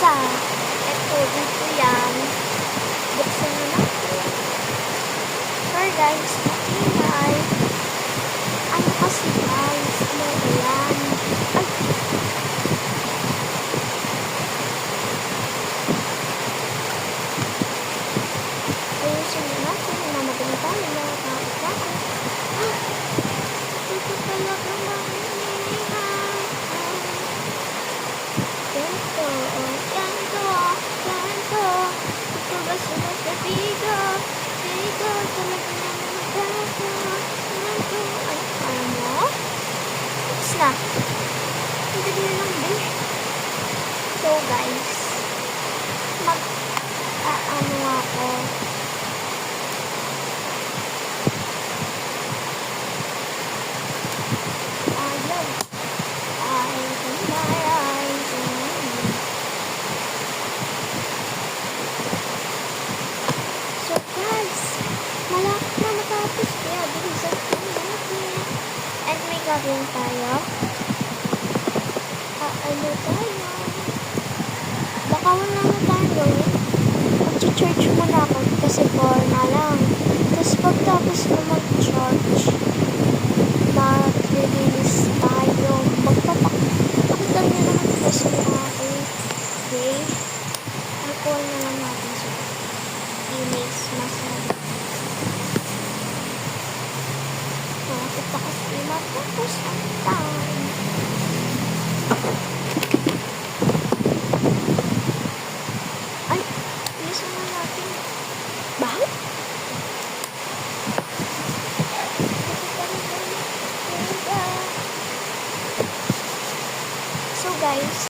isa. Ito, dito yan. Buksan na natin. Sure guys, maingay. Ano kasi guys, ano ba yan? Ay! Ayusin na natin na magaling tayo na nakakit natin. Ah! Ito talaga maingay. Ganto, ganto, ganto. Ito ba sinasabigo? Bigo, talaga naman magagawa. Ganto, ano? Tapos na. Hindi na lang din. So guys, ano ako. Ayun. So guys, malapit na matapos kaya bilisan natin. And may gagawin tayo. Ano tayo? Baka wala na tayo gawin. Mag-charge muna ako kasi 4 na lang. Tapos pagtapos na mag-charge, mag-release tayo. Pakita nyo naman kasi natin. Okay? Alcohol na lang natin sa image massage. Bakit pa kasi matapos ang tao?